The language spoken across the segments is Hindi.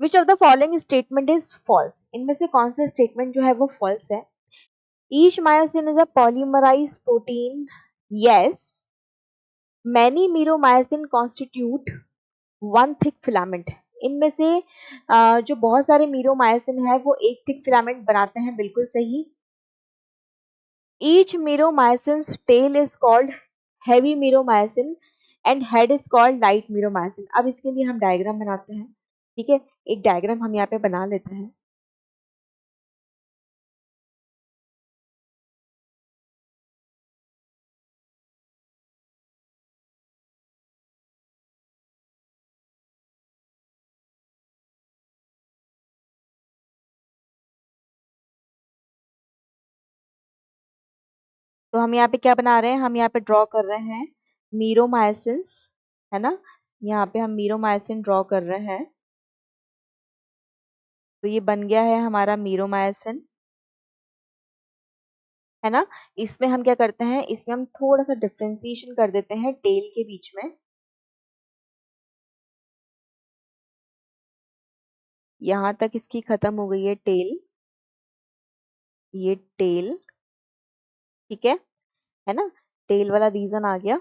Which of the following statement is false, इनमें से कौन सा स्टेटमेंट जो है वो फॉल्स है? Each myosin is a polymerise protein, yes. Many meromyosin constitute one thick filament, इनमें से जो बहुत सारे मीरोमायोसिन है वो एक थिक फिलामेंट बनाते हैं, बिल्कुल सही। Each meromyosins tail is called heavy meromyosin and head is called light meromyosin. अब इसके लिए हम डायग्राम बनाते हैं, ठीक है, एक डायग्राम हम यहाँ पे बना लेते हैं। तो हम यहाँ पे क्या बना रहे हैं, हम यहाँ पे ड्रॉ कर रहे हैं मीरोमायोसिन्स, है ना, यहाँ पे हम मीरोमायोसिन ड्रॉ कर रहे हैं। तो ये बन गया है हमारा मीरोमायोसिन, है ना। इसमें हम क्या करते हैं, इसमें हम थोड़ा सा डिफ्रेंसिएशन कर देते हैं टेल के बीच में। यहाँ तक इसकी खत्म हो गई है टेल, ये टेल, ठीक है ना, टेल वाला रीजन आ गया।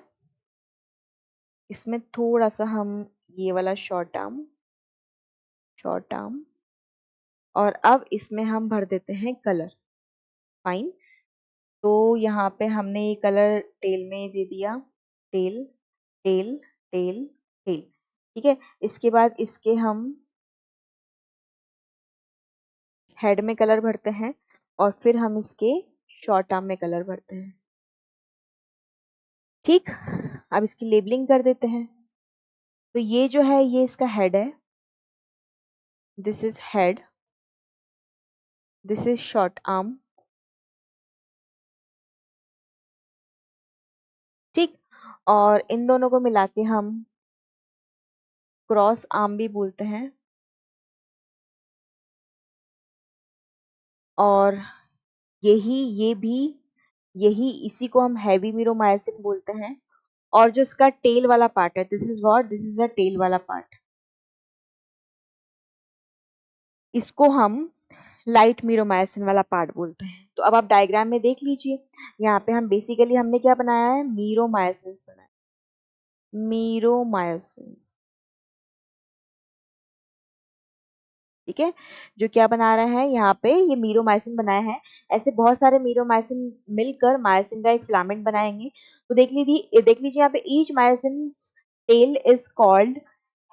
इसमें थोड़ा सा हम ये वाला शॉर्ट आर्म, और अब इसमें हम भर देते हैं कलर। फाइन, तो यहाँ पे हमने ये कलर टेल में दे दिया, टेल टेल टेल टेल, ठीक है। इसके बाद इसके हम हेड में कलर भरते हैं और फिर हम इसके शॉर्ट आर्म में कलर भरते हैं, ठीक। अब इसकी लेबलिंग कर देते हैं। तो ये जो है ये इसका हेड है, this is head, this is short arm, ठीक। और इन दोनों को मिला के हम क्रॉस आर्म भी बोलते हैं, और ये भी यही इसी को हम हैवी मीरोमायोसिन बोलते हैं। और जो इसका टेल वाला पार्ट है, this is what, this is the tail वाला पार्ट, इसको हम लाइट मीरोमायोसिन वाला पार्ट बोलते हैं। तो अब आप डायग्राम में देख लीजिए, यहाँ पे हम बेसिकली हमने क्या बनाया है, मीरोमायोसिन्स बनाया, मीरोमायोसिन्स, ठीक है। जो क्या बना रहा है यहाँ पे, ये मीरोमायोसिन बनाया है। ऐसे बहुत सारे मीरोमायोसिन मिलकर मायोसिन का एक फिलामेंट बनाएंगे। तो देख लीजिए यहाँ पे each myosin tail is called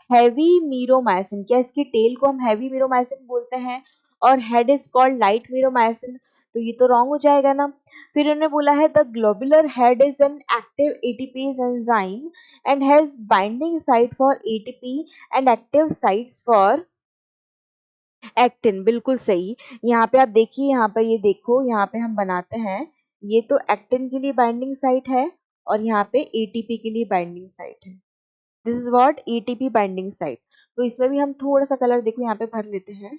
heavy meromyosin, क्या इसकी टेल को हम हैवी मीरोमायोसिन बोलते हैं, और head is called light meromyosin. तो ये तो रॉन्ग हो जाएगा ना। फिर उन्होंने बोला है the globular head is an active ATPs enzyme and has binding site for ATP and active sites for actin, बिल्कुल सही। यहाँ पे आप देखिए, यहाँ पर ये देखो, यहाँ पे हम बनाते हैं, ये तो एक्टिन के लिए बाइंडिंग साइट है और यहाँ पे एटीपी के लिए बाइंडिंग साइट है। This is what, ATP binding site. तो इसमें भी हम थोड़ा सा कलर देखो यहाँ पे भर लेते हैं।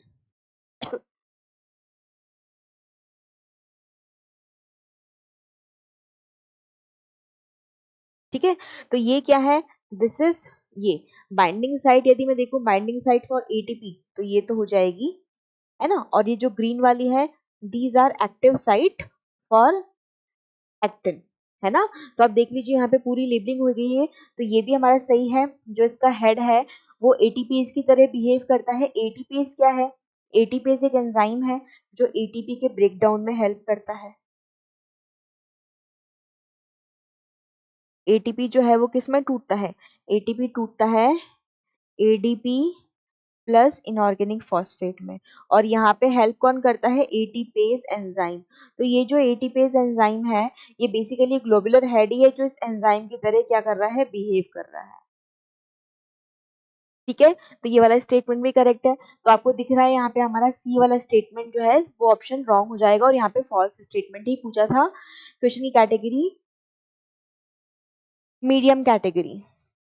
ठीक है, तो ये क्या है, दिस इज ये बाइंडिंग साइट। यदि मैं देखूं बाइंडिंग साइट फॉर एटीपी, तो ये तो हो जाएगी, है ना। और ये जो ग्रीन वाली है, these are active site for actin, है ना। तो आप देख लीजिए यहाँ पे पूरी लेबलिंग हो गई है। तो ये भी हमारा सही है। जो इसका हेड है वो एटीपीज की तरह बिहेव करता है। एटीपीज क्या है, एटीपीज एक एंजाइम है जो एटीपी के ब्रेकडाउन में हेल्प करता है। एटीपी जो है वो किस में टूटता है, एटीपी टूटता है एडीपी प्लस इनऑर्गेनिक फॉस्फेट में। और यहाँ पे हेल्प कौन करता है, एटीपेज एंजाइम। तो ये जो एटीपेज एंजाइम है, ये बेसिकली ग्लोबुलर हेड ही है जो इस एंजाइम की तरह क्या कर रहा है, बिहेव कर रहा है, ठीक है। तो ये वाला स्टेटमेंट भी करेक्ट है। तो आपको दिख रहा है यहाँ पे हमारा सी वाला स्टेटमेंट जो है वो ऑप्शन रॉन्ग हो जाएगा, और यहाँ पे फॉल्स स्टेटमेंट ही पूछा था। क्वेश्चन की कैटेगरी मीडियम कैटेगरी,